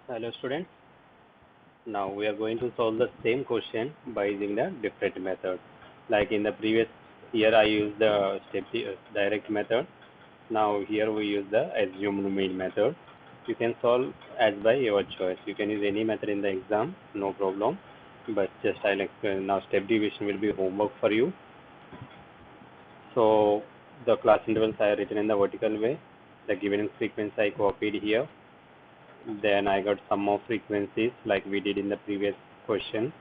Hello students. Now we are going to solve the same question by using the different method. Like in the previous year I used the direct method. Now here we use the assumed mean method. You can solve as by your choice. You can use any method in the exam, no problem. But just I'll explain now. Step deviation will be homework for you. So the class intervals I have written in the vertical way. The given frequency I copied here. Then I got sum of frequencies like we did in the previous question.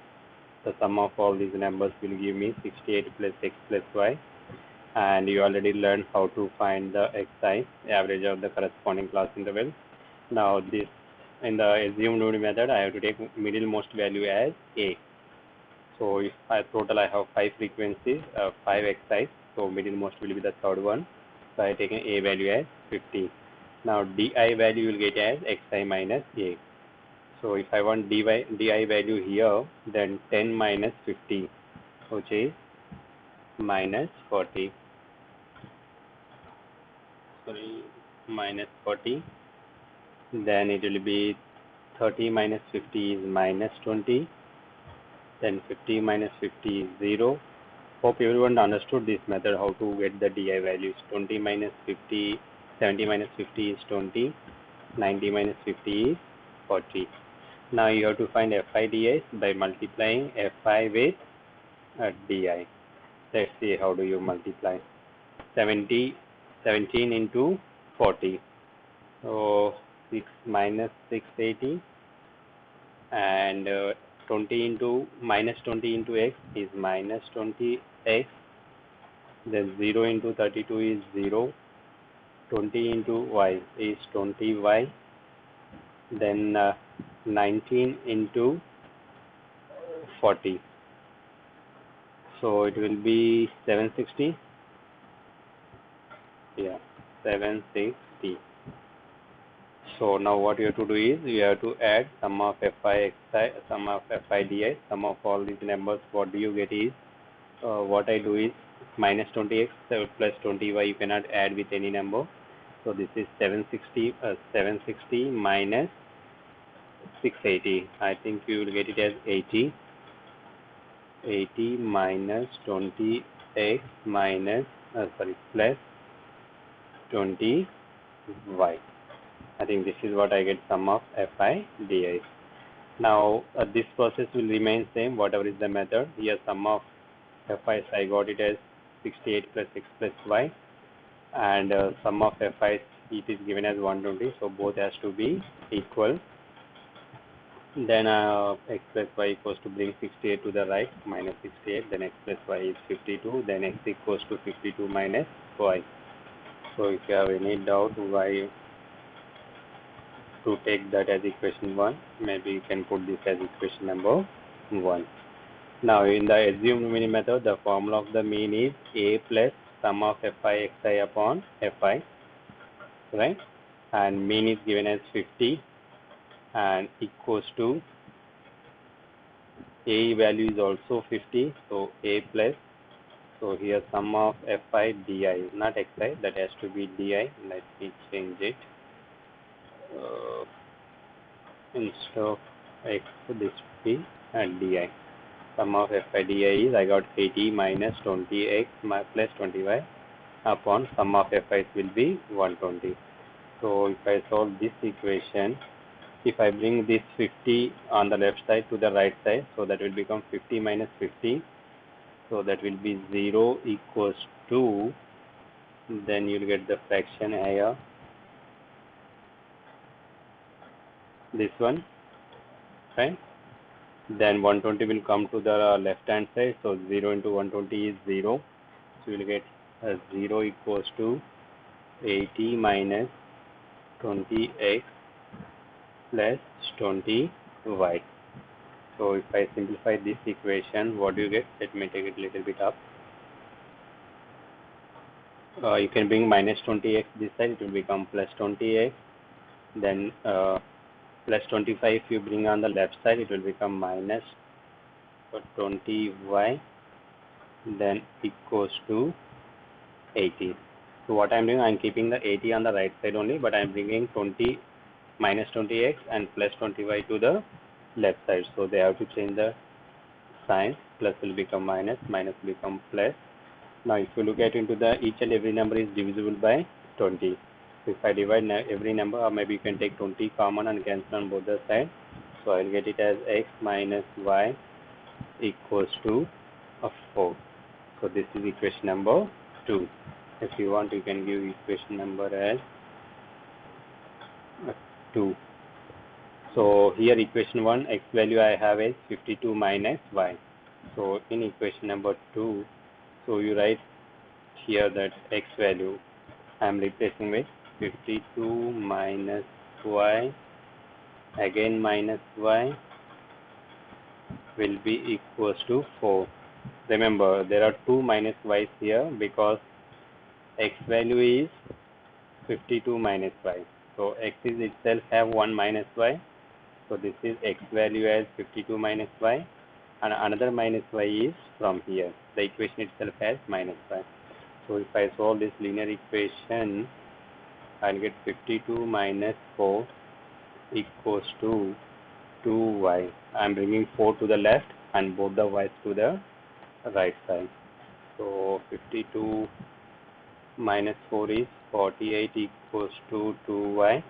The sum of all these numbers will give me 68 plus x plus y. And you already learned how to find the xi, average of the corresponding class interval. Now this, in the assumed method, I have to take middlemost value as a. So if I total I have 5 frequencies, 5 xi. So middlemost will be the third one. So I take a value as 50. Now di value will get as xi minus a. So if I want di value here, then 10 minus 50, which is minus 40. Sorry, minus 40. Then it will be 30 minus 50 is minus 20. Then 50 minus 50 is 0. Hope everyone understood this method, how to get the di values. 20 minus 50, 70 minus 50 is 20. 90 minus 50 is 40. Now you have to find fidi by multiplying fi with di. Let's see how do you multiply. 17 into 40. So 6 minus 680 and 20 into minus 20 into x is minus 20x. Then 0 into 32 is 0. 20 into y is 20y. Then 19 into 40. So it will be 760. Yeah, 760. So now what you have to do is you have to add sum of fi xi, sum of fi di, sum of all these numbers. What do you get is what I do is minus 20x plus 20y. You cannot add with any number. So this is 760 minus 680. I think you will get it as 80. 80 minus 20x minus plus 20y. I think this is what I get sum of fi di. Now this process will remain same whatever is the method. Here sum of fi I got it as 68 plus x plus y, and sum of fi it is given as 120. So both has to be equal. Then x plus y equals to bring 68 to the right, minus 68, then x plus y is 52, then x equals to 52 minus y. So if you have any doubt why to take that as equation 1, maybe you can put this as equation number 1. Now in the assumed mean method, the formula of the mean is a plus sum of fi xi upon fi, right? And mean is given as 50 and equals to a value is also 50, so a plus, so here sum of fi di is not xi, that has to be di. Let me change it. Instead of x, this will be di. Sum of fi di is I got 80 minus 20x plus 20y upon sum of fi will be 120. So if I solve this equation, if I bring this 50 on the left side to the right side, so that will become 50 minus 50. So that will be 0 equals to, then you will get the fraction here. This one, right? Then 120 will come to the left hand side. So 0 into 120 is 0. So you will get 0 equals to 80 minus 20x plus 20y. So if I simplify this equation, what do you get? Let me take it a little bit up. You can bring minus 20x this side, it will become plus 20x. Then plus 25 if you bring on the left side, it will become minus 20y. Then equals to 80. So what I am doing, I am keeping the 80 on the right side only, but I am bringing 20 minus 20x and plus 20y to the left side. So they have to change the sign. Plus will become minus, minus will become plus. Now if you look at into the each and every number is divisible by 20. So if I divide every number, or maybe you can take 20 common and cancel on both the sides. So I'll get it as x minus y equals to 4. So this is equation number 2. If you want, you can give equation number as 2. So here equation 1, x value I have is 52 minus y. So in equation number 2, so you write here that x value I am replacing with 52 minus y, again minus y, will be equals to 4. Remember, there are 2 minus y's here because x value is 52 minus y. So x is itself have 1 minus y. So this is x value as 52 minus y, and another minus y is from here. The equation itself has minus y. So if I solve this linear equation, I'll get 52 minus 4 equals to 2y. I'm bringing 4 to the left and both the y's to the right side. So 52 minus 4 is 48 equals to 2y.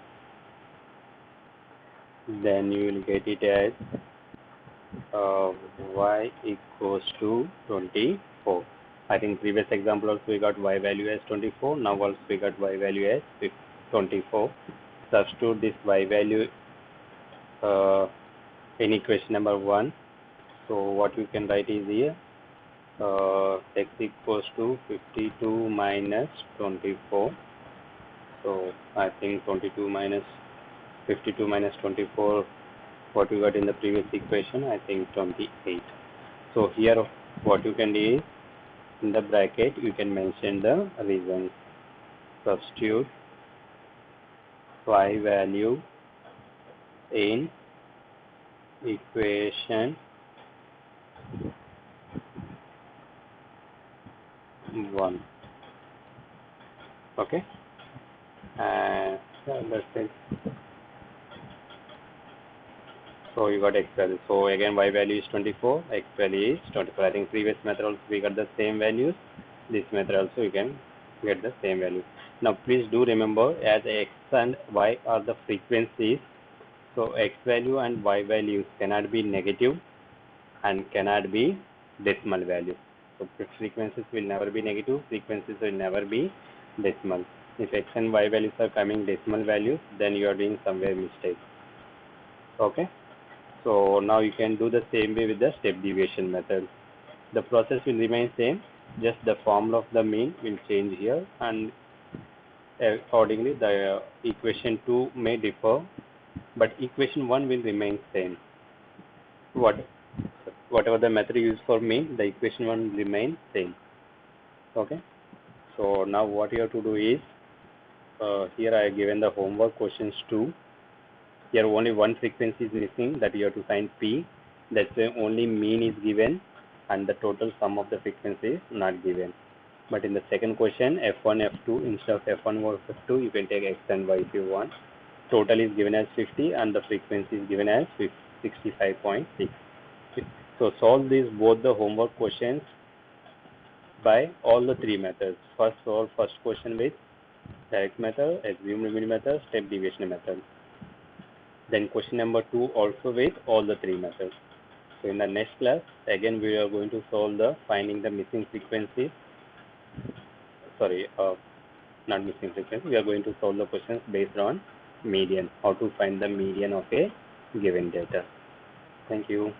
Then you will get it as y equals to 24. I think previous example also we got y value as 24. Now also we got y value as 24. Substitute this y value in equation number 1. So what you can write is here x equals to 52 minus 24. So I think 22 minus 52 minus 24, what we got in the previous equation, I think 28. So here what you can do is in the bracket you can mention the reasons. Substitute y value in equation 1. Okay, and that's it. So you got x value. So again y value is 24, x value is 24. I think previous method also we got the same values. This method also you can get the same value. Now please do remember, as x and y are the frequencies, so x value and y values cannot be negative and cannot be decimal value. So frequencies will never be negative, frequencies will never be decimal. If x and y values are coming decimal values, then you are doing somewhere mistake. Okay. So now you can do the same way with the step deviation method. The process will remain same, just the formula of the mean will change here, and accordingly the equation 2 may differ, but equation 1 will remain same. Whatever the method you use for mean, the equation 1 will remain same. Okay. So now what you have to do is, here I have given the homework questions 2. Here only one frequency is missing, that you have to find P. That's why only mean is given and the total sum of the frequency is not given. But in the second question, F1, F2, instead of F1 or F2, you can take X and Y if you want. Total is given as 50 and the frequency is given as 65.6. So solve these both the homework questions by all the 3 methods. First solve first question with direct method, assumed limit method, step deviation method. Then question number 2 also with all the 3 methods. So in the next class, again we are going to solve the finding the missing frequencies. Sorry, not missing frequency. We are going to solve the questions based on median, how to find the median of a given data. Thank you.